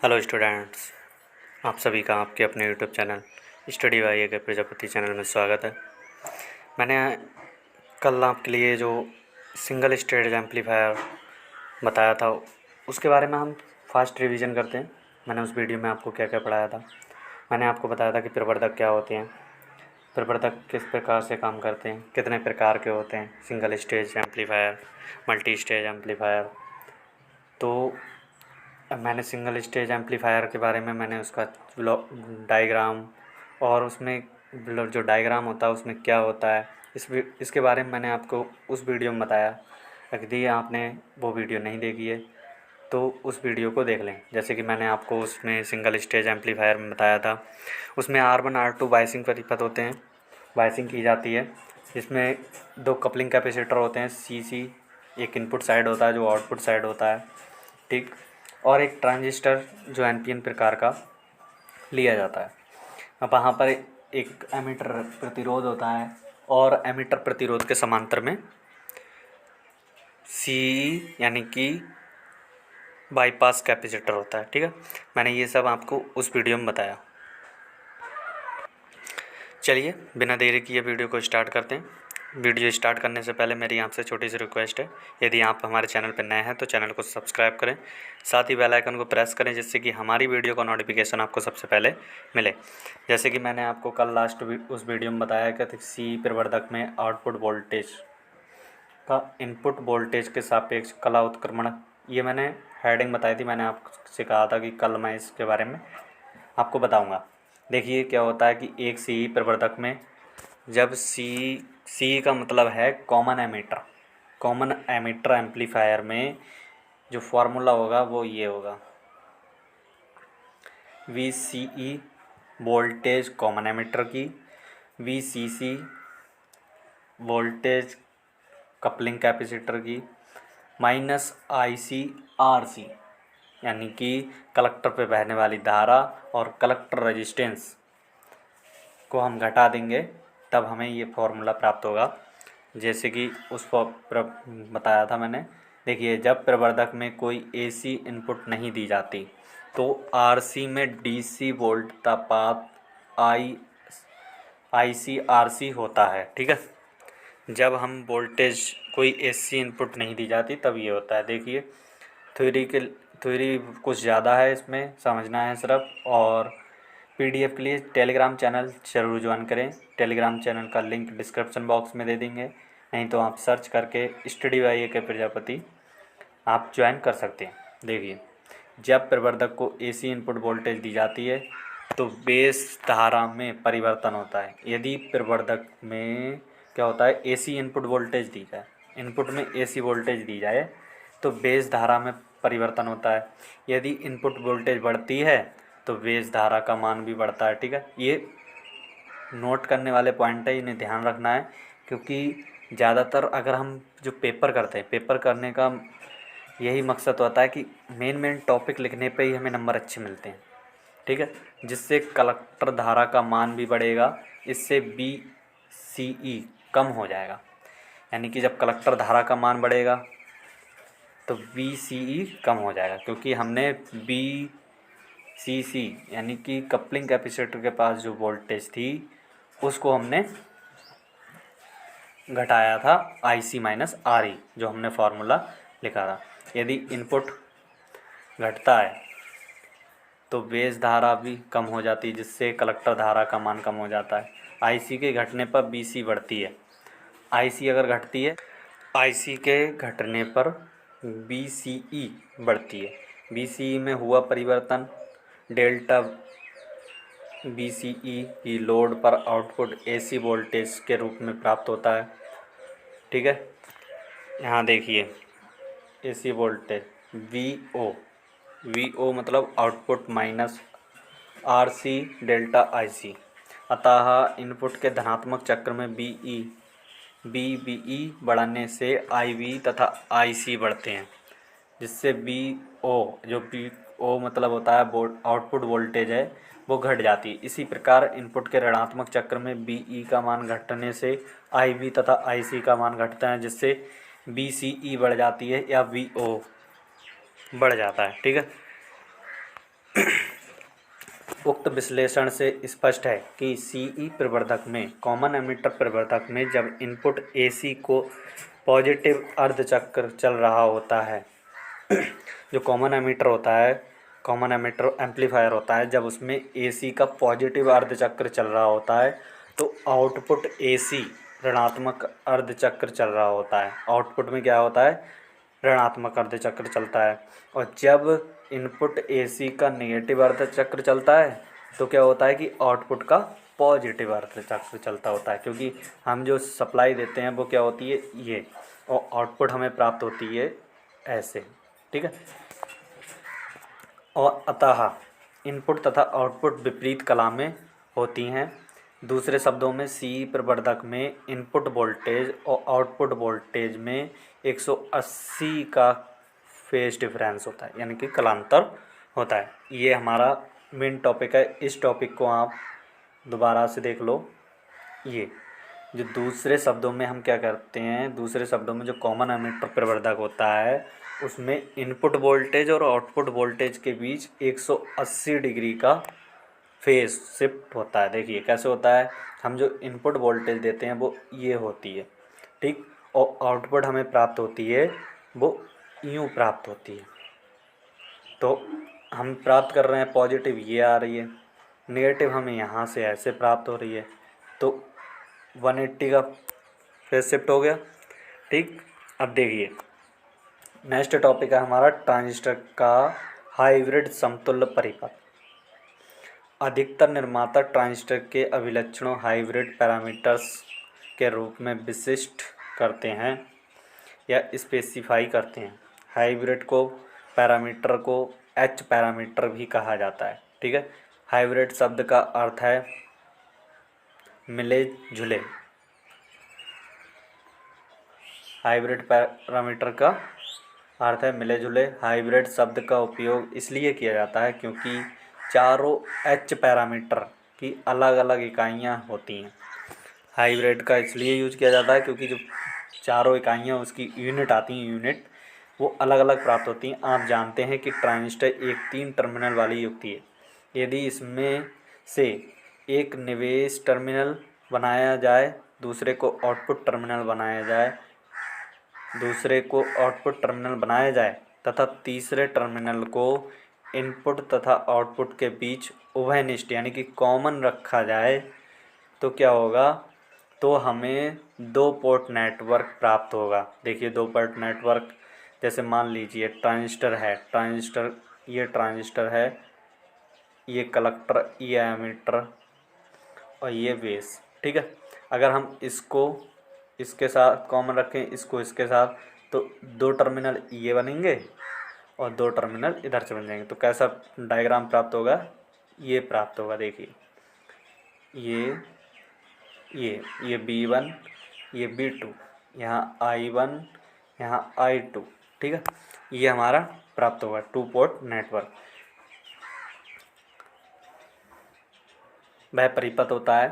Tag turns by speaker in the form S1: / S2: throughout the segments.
S1: Hello students, आप सभी का आपके अपने यूट्यूब चैनल स्टडी बाय ए के प्रजापति चैनल में स्वागत है। मैंने कल आपके लिए जो सिंगल स्टेज एम्पलीफायर बताया था उसके बारे में हम फास्ट रिवीजन करते हैं। मैंने उस वीडियो में आपको क्या क्या पढ़ाया था। मैंने आपको बताया था कि प्रवर्धक क्या होते हैं, प्रवर्धक किस प्रकार से काम करते हैं, कितने प्रकार के होते हैं, single stage amplifier, multi stage amplifier. तो मैंने सिंगल स्टेज एम्पलीफायर के बारे में मैंने उसका डायग्राम और उसमें जो डायग्राम होता है उसमें क्या होता है इसके बारे में मैंने आपको उस वीडियो में बताया। यदि आपने वो वीडियो नहीं देखी है तो उस वीडियो को देख लें। जैसे कि मैंने आपको उसमें सिंगल स्टेज एम्पलीफायर में बताया था, उसमें R1 R2 बायसिंग परिपथ होते हैं, बायसिंग की जाती है। इसमें दो कपलिंग कैपेसिटर होते हैं, CC एक इनपुट साइड होता है जो आउटपुट साइड होता है, ठीक, और एक ट्रांजिस्टर जो NPN प्रकार का लिया जाता है। अब वहाँ पर एक एमिटर प्रतिरोध होता है और एमिटर प्रतिरोध के समांतर में CE यानी कि बाईपास कैपेसिटर होता है, ठीक है। मैंने ये सब आपको उस वीडियो में बताया। चलिए बिना देरी किए वीडियो को स्टार्ट करते हैं। वीडियो स्टार्ट करने से पहले मेरी आपसे छोटी सी रिक्वेस्ट है, यदि आप हमारे चैनल पर नए हैं तो चैनल को सब्सक्राइब करें, साथ ही बेल आइकन को प्रेस करें जिससे कि हमारी वीडियो का नोटिफिकेशन आपको सबसे पहले मिले। जैसे कि मैंने आपको कल लास्ट उस वीडियो में बताया कि सी प्रवर्धक में आउटपुट वोल्टेज का इनपुट वोल्टेज के सापेक्ष कला उत्क्रमण, ये मैंने हेडिंग बताई थी। मैंने आपसे कहा था कि कल मैं इसके बारे में आपको बताऊंगा। देखिए क्या होता है कि एक CE प्रवर्धक में जब सी का मतलब है कॉमन एमिटर एम्पलीफायर में जो फार्मूला होगा वो ये होगा, VCE वोल्टेज कॉमन एमिटर की, VCC वोल्टेज कपलिंग कैपेसिटर की, माइनस ICRC यानी कि कलेक्टर पे बहने वाली धारा और कलेक्टर रेजिस्टेंस को हम घटा देंगे तब हमें ये फॉर्मूला प्राप्त होगा। जैसे कि बताया था मैंने। देखिए जब प्रवर्धक में कोई AC इनपुट नहीं दी जाती तो RC में DC वोल्टतापात ICRC होता है, ठीक है। जब हम वोल्टेज कोई AC इनपुट नहीं दी जाती तब ये होता है। देखिए थ्योरी कुछ ज़्यादा है, इसमें समझना है सिर्फ। और PDF के लिए टेलीग्राम चैनल ज़रूर ज्वाइन करें। टेलीग्राम चैनल का लिंक डिस्क्रिप्शन बॉक्स में दे देंगे, नहीं तो आप सर्च करके स्टडी बाय ए के प्रजापति आप ज्वाइन कर सकते हैं। देखिए जब प्रवर्धक को AC इनपुट वोल्टेज दी जाती है तो बेस धारा में परिवर्तन होता है। यदि प्रवर्धक में क्या होता है, AC इनपुट वोल्टेज दी जाए, इनपुट में AC वोल्टेज दी जाए तो बेस धारा में परिवर्तन होता है। यदि इनपुट वोल्टेज बढ़ती है तो बेस धारा का मान भी बढ़ता है, ठीक है। ये नोट करने वाले पॉइंट है, इन्हें ध्यान रखना है, क्योंकि ज़्यादातर अगर हम जो पेपर करते हैं, पेपर करने का यही मकसद होता है कि मेन टॉपिक लिखने पे ही हमें नंबर अच्छे मिलते हैं, ठीक है। जिससे कलेक्टर धारा का मान भी बढ़ेगा, इससे VCE कम हो जाएगा। यानी कि जब कलेक्टर धारा का मान बढ़ेगा तो VCE कम हो जाएगा, क्योंकि हमने VCC यानी कि कपलिंग कैपेसिटर के पास जो वोल्टेज थी उसको हमने घटाया था IC माइनस RE, जो हमने फार्मूला लिखा था। यदि इनपुट घटता है तो बेस धारा भी कम हो जाती है, जिससे कलेक्टर धारा का मान कम हो जाता है। IC के घटने पर BC बढ़ती है। IC अगर घटती है, IC के घटने पर BCE बढ़ती है। BCE में हुआ परिवर्तन डेल्टा BCE की लोड पर आउटपुट AC वोल्टेज के रूप में प्राप्त होता है, ठीक है। यहाँ देखिए AC वोल्टेज VO मतलब output minus RC delta IC। अतः इनपुट के धनात्मक चक्र में BE बढ़ने से IB तथा IC बढ़ते हैं, जिससे BO जो BO मतलब होता है आउटपुट वोल्टेज है वो घट जाती है। इसी प्रकार इनपुट के ऋणात्मक चक्र में BE का मान घटने से IB तथा IC का मान घटता है, जिससे BCE बढ़ जाती है या VO बढ़ जाता है, ठीक है। उक्त विश्लेषण से स्पष्ट है कि सीई प्रवर्धक में कॉमन एमिटर प्रवर्धक में जब इनपुट एसी को पॉजिटिव अर्धचक्र चल रहा होता है जो कॉमन एमिटर होता है, कॉमन एमिटर एम्पलीफायर होता है, जब उसमें एसी का पॉजिटिव अर्धचक्र चल रहा होता है तो आउटपुट एसी ऋणात्मक अर्धचक्र चल रहा होता है। आउटपुट में क्या होता है, ऋणात्मक अर्धचक्र चलता है। और जब इनपुट एसी का नेगेटिव अर्धचक्र चलता है तो क्या होता है कि आउटपुट का पॉजिटिव अर्धचक्र चलता होता है, क्योंकि हम जो सप्लाई देते हैं वो क्या होती है ये, और आउटपुट हमें प्राप्त होती है ऐसे, ठीक है। और अतः इनपुट तथा आउटपुट विपरीत कला में होती हैं। दूसरे शब्दों में सी प्रवर्धक में इनपुट वोल्टेज और आउटपुट वोल्टेज में 180 का फेज डिफरेंस होता है, यानी कि कलांतर होता है। ये हमारा मेन टॉपिक है। इस टॉपिक को आप दोबारा से देख लो। ये जो दूसरे शब्दों में हम क्या करते हैं, दूसरे शब्दों में जो कॉमन एमिटर प्रवर्धक होता है उसमें इनपुट वोल्टेज और आउटपुट वोल्टेज के बीच 180 डिग्री का फेज शिफ्ट होता है। देखिए कैसे होता है, हम जो इनपुट वोल्टेज देते हैं वो ये होती है, ठीक, और आउटपुट हमें प्राप्त होती है वो यूँ प्राप्त होती है। तो हम प्राप्त कर रहे हैं पॉजिटिव, ये आ रही है, नेगेटिव हमें यहाँ से ऐसे प्राप्त हो रही है, तो 180 का फेज शिफ्ट हो गया, ठीक। अब देखिए नेक्स्ट टॉपिक है हमारा ट्रांजिस्टर का हाइब्रिड समतुल्य परिपथ। अधिकतर निर्माता ट्रांजिस्टर के अभिलक्षणों हाइब्रिड पैरामीटर्स के रूप में विशिष्ट करते हैं या स्पेसिफाई करते हैं। हाइब्रिड को पैरामीटर को एच पैरामीटर भी कहा जाता है, ठीक है। हाइब्रिड शब्द का अर्थ है मिले जुले। हाइब्रिड पैरामीटर का अर्थ है मिले जुले। हाइब्रिड शब्द का उपयोग इसलिए किया जाता है क्योंकि चारों एच पैरामीटर की अलग अलग इकाइयाँ होती हैं। हाइब्रिड का इसलिए यूज किया जाता है क्योंकि जो चारों इकाइयाँ उसकी यूनिट आती हैं, यूनिट वो अलग अलग प्राप्त होती हैं। आप जानते हैं कि ट्रांजिस्टर एक 3 टर्मिनल वाली युक्ति है। यदि इसमें से एक निवेश टर्मिनल बनाया जाए, दूसरे को आउटपुट टर्मिनल बनाया जाए, तथा तीसरे टर्मिनल को इनपुट तथा आउटपुट के बीच उभयनिष्ठ यानी कि कॉमन रखा जाए तो क्या होगा, तो हमें 2 पोर्ट नेटवर्क प्राप्त होगा। देखिए 2 पोर्ट नेटवर्क, जैसे मान लीजिए ट्रांजिस्टर है, ट्रांजिस्टर है, ये कलेक्टर, ये एमीटर और ये बेस, ठीक है। अगर हम इसको इसके साथ कॉमन रखें, इसको इसके साथ, तो 2 टर्मिनल ये बनेंगे और 2 टर्मिनल इधर से बन जाएंगे। तो कैसा डायग्राम प्राप्त होगा, ये प्राप्त होगा। देखिए ये B1, ये B2, यहाँ I1, यहाँ I2, ठीक है। ये हमारा प्राप्त होगा 2 पोर्ट नेटवर्क। वह परिपथ होता है,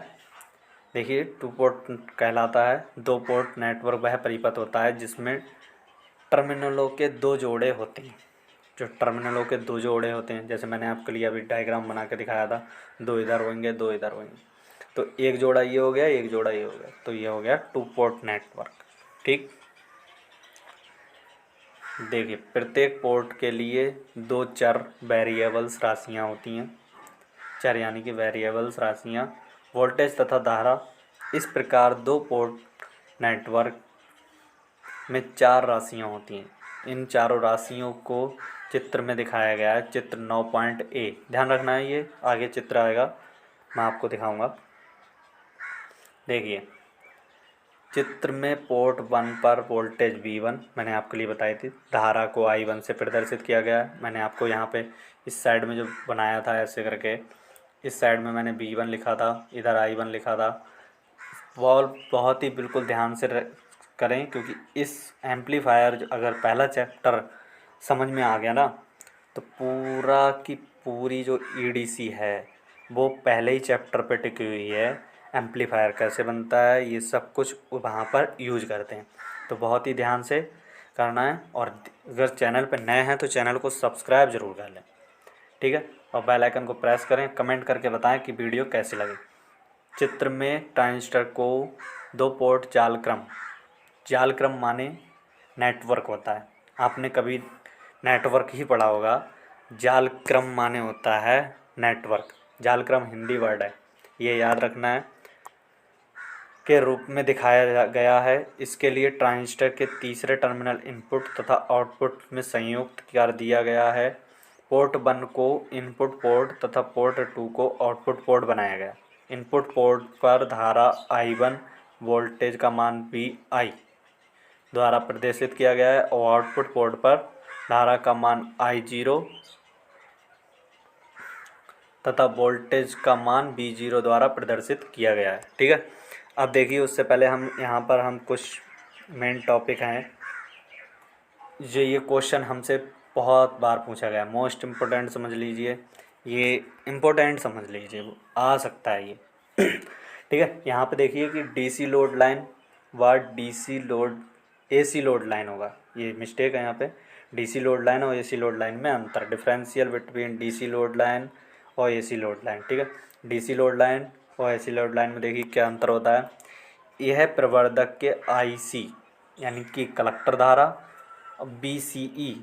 S1: देखिए 2 पोर्ट कहलाता है। 2 पोर्ट नेटवर्क वह परिपथ होता है जिसमें टर्मिनलों के 2 जोड़े होते हैं। जो टर्मिनलों के 2 जोड़े होते हैं, जैसे मैंने आपके लिए अभी डायग्राम बना के दिखाया था, 2 इधर होंगे, 2 इधर होंगे, तो एक जोड़ा ये हो गया, एक जोड़ा ये हो गया, तो ये हो गया 2 पोर्ट नेटवर्क, ठीक। देखिए प्रत्येक पोर्ट के लिए 2 चर वेरिएबल्स राशियाँ होती हैं। चर यानी कि वेरिएबल्स राशियाँ, वोल्टेज तथा धारा। इस प्रकार 2 पोर्ट नेटवर्क में 4 राशियाँ होती हैं। इन चारों राशियों को चित्र में दिखाया गया है, चित्र 9.A। ध्यान रखना है, ये आगे चित्र आएगा, मैं आपको दिखाऊंगा। देखिए चित्र में पोर्ट 1 पर वोल्टेज V1 मैंने आपके लिए बताई थी, धारा को I1 से प्रदर्शित किया गया है। मैंने आपको यहाँ पे इस साइड में जो बनाया था ऐसे करके, इस साइड में मैंने V1 लिखा था, इधर I1 लिखा था। वॉल बहुत ही बिल्कुल ध्यान से करें, क्योंकि इस एम्पलीफायर अगर पहला चैप्टर समझ में आ गया ना, तो पूरा की पूरी जो EDC है वो पहले ही चैप्टर पे टिकी हुई है। एम्पलीफायर कैसे बनता है ये सब कुछ वहाँ पर यूज करते हैं, तो बहुत ही ध्यान से करना है। और अगर चैनल पे नए हैं तो चैनल को सब्सक्राइब ज़रूर कर लें, ठीक है। और बेल आइकन को प्रेस करें। कमेंट करके बताएं कि वीडियो कैसी लगी। चित्र में ट्रांजिस्टर को 2 पोर्ट जालक्रम माने नेटवर्क होता है। आपने कभी नेटवर्क ही पढ़ा होगा। जालक्रम माने होता है नेटवर्क। जालक्रम हिंदी वर्ड है, ये याद रखना है, के रूप में दिखाया गया है। इसके लिए ट्रांजिस्टर के तीसरे टर्मिनल इनपुट तथा आउटपुट में संयुक्त कर दिया गया है। पोर्ट 1 को इनपुट पोर्ट तथा पोर्ट 2 को आउटपुट पोर्ट बनाया गया। इनपुट पोर्ट पर धारा I1 वोल्टेज का मान VI द्वारा प्रदर्शित किया गया है और आउटपुट पोर्ट पर धारा का मान I0 तथा वोल्टेज का मान V0 द्वारा प्रदर्शित किया गया है। ठीक है, अब देखिए उससे पहले हम कुछ मेन टॉपिक हैं जो ये क्वेश्चन हमसे बहुत बार पूछा गया। मोस्ट इम्पोर्टेंट समझ लीजिए, ये इम्पोर्टेंट समझ लीजिए, आ सकता है ये। ठीक है, यहाँ पे देखिए कि डीसी लोड लाइन व एसी लोड लाइन होगा, ये मिस्टेक है यहाँ पे। डीसी लोड लाइन और एसी लोड लाइन में अंतर, differential between DC load line और एसी लोड लाइन। ठीक है, डीसी लोड लाइन और एसी लोड लाइन में देखिए क्या अंतर होता है। यह प्रवर्धक के आईसी यानी कि कलेक्टर धारा BCE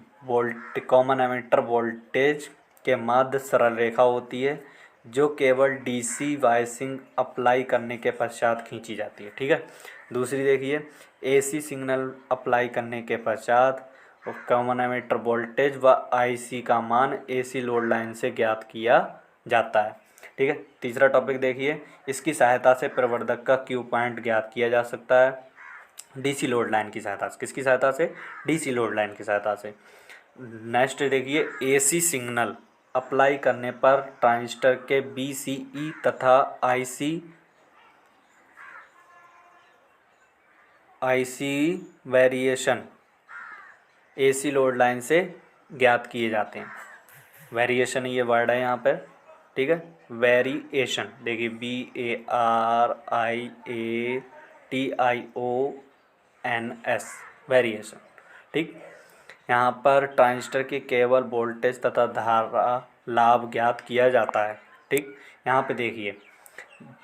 S1: कॉमन एमिटर वोल्टेज के माध्य सरल रेखा होती है जो केवल डीसी वाइसिंग अप्लाई करने के पश्चात खींची जाती है। ठीक है, दूसरी देखिए एसी सिग्नल अप्लाई करने के पश्चात कॉमन एमिटर वोल्टेज व आईसी का मान एसी लोड लाइन से ज्ञात किया जाता है। ठीक है, तीसरा टॉपिक देखिए, इसकी सहायता से प्रवर्धक का क्यू पॉइंट ज्ञात किया जा सकता है डीसी लोड लाइन की सहायता से। किसकी सहायता से? डीसी लोड लाइन की सहायता से। नेक्स्ट देखिए, एसी सिग्नल अप्लाई करने पर ट्रांजिस्टर के BCE तथा IC variation AC load line से ज्ञात किए जाते हैं। वेरिएशन ये वर्ड है यहाँ पे। ठीक है, वेरिएशन देखिए VARIATIONS वेरिएशन। ठीक, यहाँ पर ट्रांजिस्टर के केवल वोल्टेज तथा धारा लाभ ज्ञात किया जाता है। ठीक, यहाँ पे देखिए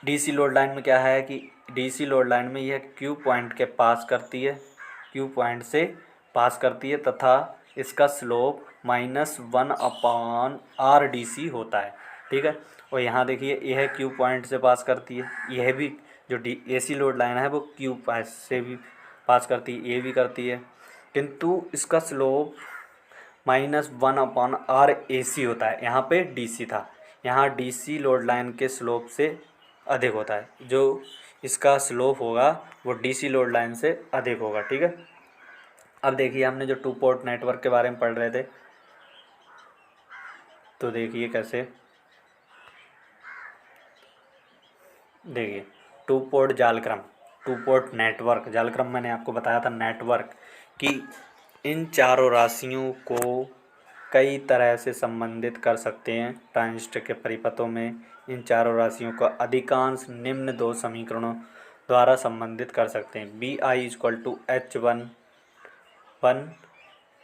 S1: डीसी लोड लाइन में क्या है कि डीसी लोड लाइन में यह क्यू पॉइंट के पास करती है, क्यू पॉइंट से पास करती है तथा इसका स्लोप -1/RDC होता है। ठीक है, और यहाँ देखिए यह क्यू पॉइंट से पास करती है, यह भी जो एसी लोड लाइन है वो क्यू पॉइंट से भी पास करती है, ये भी करती है, किंतु इसका स्लोप -1/RAC होता है। यहाँ पे DC था, यहाँ DC लोड लाइन के स्लोप से अधिक होता है, जो इसका स्लोप होगा वो DC लोड लाइन से अधिक होगा। ठीक है, अब देखिए हमने जो 2 पोर्ट नेटवर्क के बारे में पढ़ रहे थे, तो देखिए कैसे, देखिए 2 पोर्ट जालक्रम, 2 पोर्ट नेटवर्क। जालक्रम मैंने आपको बताया था नेटवर्क कि इन चारों राशियों को कई तरह से संबंधित कर सकते हैं। ट्रांजिस्टर के परिपथों में इन चारों राशियों को अधिकांश निम्न 2 समीकरणों द्वारा संबंधित कर सकते हैं। BI = H11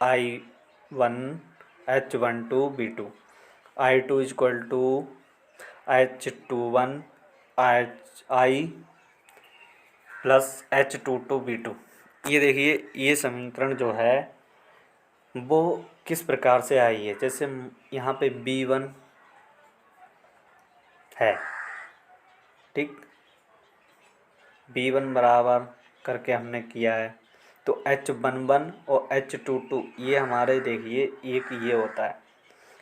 S1: I1 H12 B2, I2 = H21 I + H22 B2। ये देखिए ये समीकरण जो है वो किस प्रकार से आई है। जैसे यहाँ पे B1 है, ठीक, B1 बराबर करके हमने किया है, तो H11 और H22 ये हमारे देखिए एक ये होता है,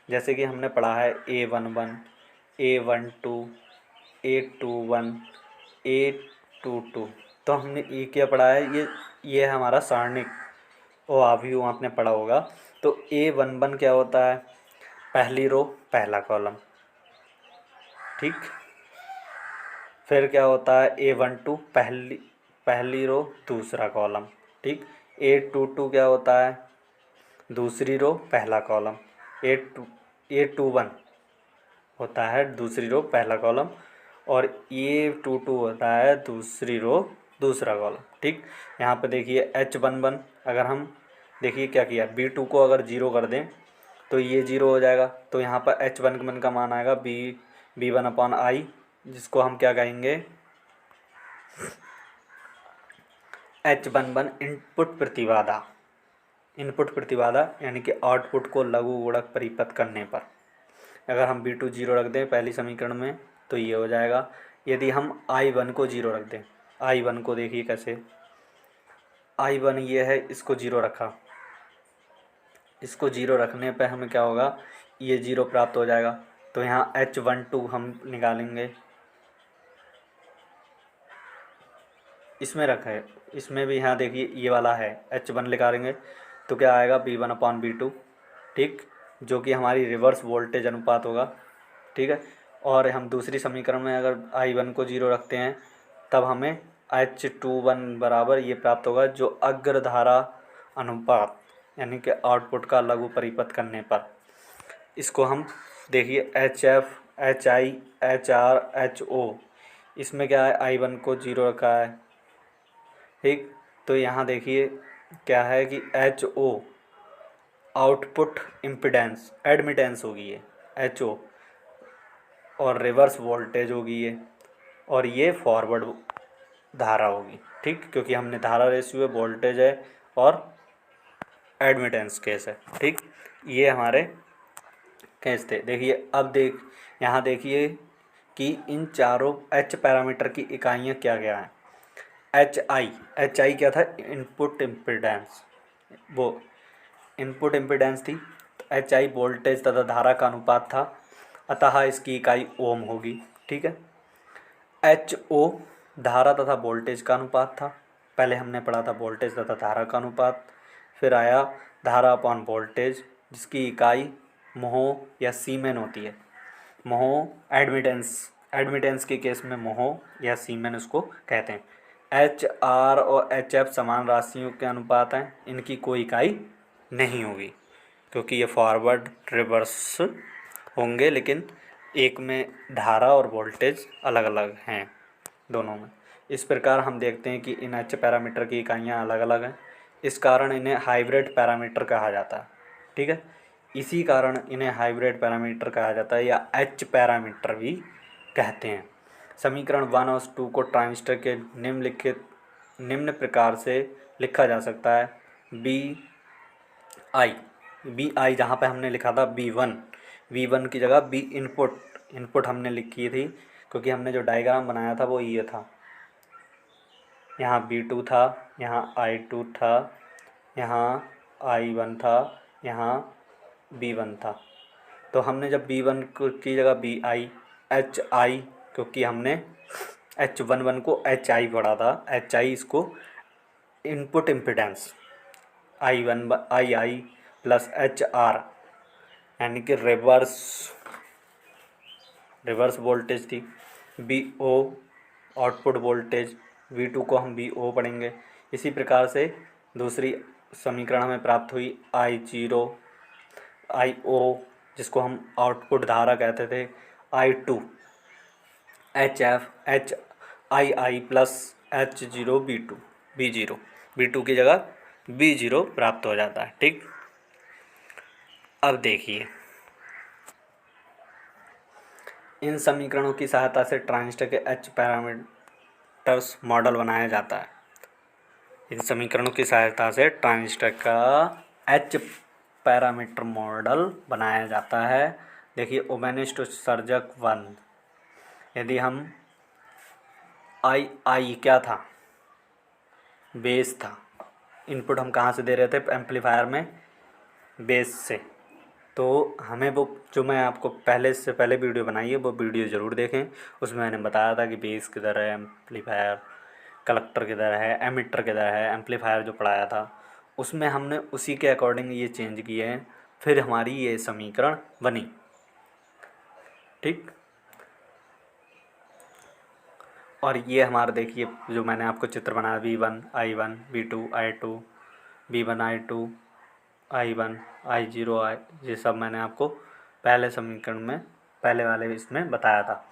S1: जैसे कि हमने पढ़ा है A11 A12 A21 A22, तो हमने ये क्या पढ़ा है, ये हमारा सारणिक और अवयव आपने पढ़ा होगा। तो A11 क्या होता है, पहली रो पहला कॉलम, ठीक। फिर क्या होता है A12 पहली रो दूसरा कॉलम, ठीक। A22 क्या होता है, दूसरी रो पहला कॉलम। A21 होता है दूसरी रो पहला कॉलम, और A22 होता है दूसरी रो दूसरा कॉलम, ठीक। यहाँ पे देखिए H11 अगर हम देखिए क्या किया, B2 को अगर 0 कर दें तो ये जीरो हो जाएगा। तो यहाँ पर H1 का मान आएगा B1/I, जिसको हम क्या कहेंगे, H11 इनपुट प्रतिबाधा। इनपुट प्रतिबाधा यानी कि आउटपुट को लघु गुणक परिपथ करने पर। अगर हम B2 जीरो रख दें पहली समीकरण में तो ये हो जाएगा। यदि हम I1 को जीरो रख दें, I1 को देखिए कैसे, I1 ये है, इसको जीरो रखा, इसको जीरो रखने पे हमें क्या होगा, ये जीरो प्राप्त हो जाएगा। तो यहाँ H12 हम निकालेंगे, इसमें रखा है, इसमें भी यहाँ देखिए ये वाला है, H1 निकालेंगे तो क्या आएगा B1/B2, ठीक, जो कि हमारी रिवर्स वोल्टेज अनुपात होगा, ठीक है। और हम दूसरी समीकरण में अगर I1 को जीरो रखते हैं तब हमें H21 बराबर ये प्राप्त होगा, जो अग्रधारा अनुपात यानी कि आउटपुट का लघु परिपथ करने पर। इसको हम देखिए HF, HI, HR, HO, इसमें क्या है, I1 को जीरो रखा है, ठीक। तो यहाँ देखिए क्या है कि HO आउटपुट इम्पिडेंस एडमिटेंस होगी ये HO, और रिवर्स वोल्टेज होगी ये, और ये फॉरवर्ड धारा होगी, ठीक, क्योंकि हमने धारा रेशियो है, वोल्टेज है और एडमिटेंस केस है, ठीक। ये हमारे केस थे। देखिए अब यहाँ देखिए कि इन चारों H पैरामीटर की इकाइयाँ क्या क्या हैं। HI क्या था, इनपुट इम्पिडेंस, वो इनपुट इम्पिडेंस थी। तो HI वोल्टेज तथा धारा का अनुपात था, अतः इसकी इकाई ओम होगी, ठीक है। HO धारा तथा वोल्टेज का अनुपात था, पहले हमने पढ़ा था वोल्टेज तथा धारा का अनुपात। फिर आया धारा अपॉन वोल्टेज, जिसकी इकाई मोहो या सीमेन होती है। मोहो एडमिटेंस के केस में मोहो या सीमेन उसको कहते हैं। HR और HF समान राशियों के अनुपात हैं, इनकी कोई इकाई नहीं होगी क्योंकि ये फॉरवर्ड रिवर्स होंगे, लेकिन एक में धारा और वोल्टेज अलग अलग हैं दोनों में। इस प्रकार हम देखते हैं कि इन H पैरामीटर की इकाइयाँ अलग अलग हैं, इस कारण इन्हें हाइब्रिड पैरामीटर कहा जाता है, ठीक है। इसी कारण इन्हें हाइब्रिड पैरामीटर कहा जाता है या H पैरामीटर भी कहते हैं। समीकरण 1 और 2 को ट्रांजिस्टर के निम्न प्रकार से लिखा जा सकता है। बी आई जहाँ पे हमने लिखा था V1 की जगह B इनपुट हमने लिखी थी, क्योंकि हमने जो डायग्राम बनाया था वो ये था। यहाँ B2 था, यहाँ I2 था, यहाँ I1 था, यहाँ B1 था। तो हमने जब B1 की जगह HI, क्योंकि हमने H11 को HI पढ़ा था, HI इसको input impedance II plus HR यानी कि रिवर्स वोल्टेज थी। BO आउटपुट वोल्टेज, V2 को हम BO पढ़ेंगे। इसी प्रकार से दूसरी समीकरण हमें प्राप्त हुई IO, जिसको हम आउटपुट धारा कहते थे, I2 HF HII plus H0 B2 की जगह B0 प्राप्त हो जाता है, ठीक। अब देखिए इन समीकरणों की सहायता से ट्रांजिस्टर के H पैरामीटर्स मॉडल बनाया जाता है। इन समीकरणों की सहायता से ट्रांजिस्टर का H पैरामीटर मॉडल बनाया जाता है। देखिए ओमेनिस्ट उत्सर्जक 1, यदि हम आई क्या था, बेस था। इनपुट हम कहाँ से दे रहे थे, एम्पलीफायर में बेस से। तो हमें वो जो मैं आपको पहले वीडियो बनाई है वो वीडियो ज़रूर देखें, उसमें मैंने बताया था कि बेस किधर है, एम्पलीफायर कलेक्टर किधर है, एमिटर किधर है, एम्पलीफायर जो पढ़ाया था उसमें हमने उसी के अकॉर्डिंग ये चेंज किए हैं, फिर हमारी ये समीकरण बनी, ठीक। और ये हमारा देखिए जो मैंने आपको चित्र बनाया, V1 I1 V2 I2 V1 I2 I1 I0 ये सब मैंने आपको पहले समीकरण में पहले वाले इसमें बताया था।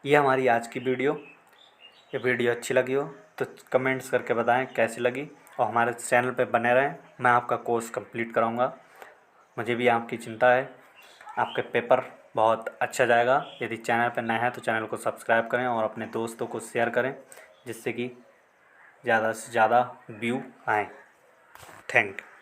S1: ये हमारी आज की वीडियो। ये वीडियो अच्छी लगी हो तो कमेंट्स करके बताएं कैसी लगी, और हमारे चैनल पे बने रहें। मैं आपका कोर्स कंप्लीट कराऊंगा। मुझे भी आपकी चिंता है। आपके पेपर बहुत अच्छा जाएगा। यदि चैनल पर नए हैं तो चैनल को सब्सक्राइब करें और अपने दोस्तों को शेयर करें, जिससे कि ज़्यादा से ज़्यादा व्यू आएँ। Thank you.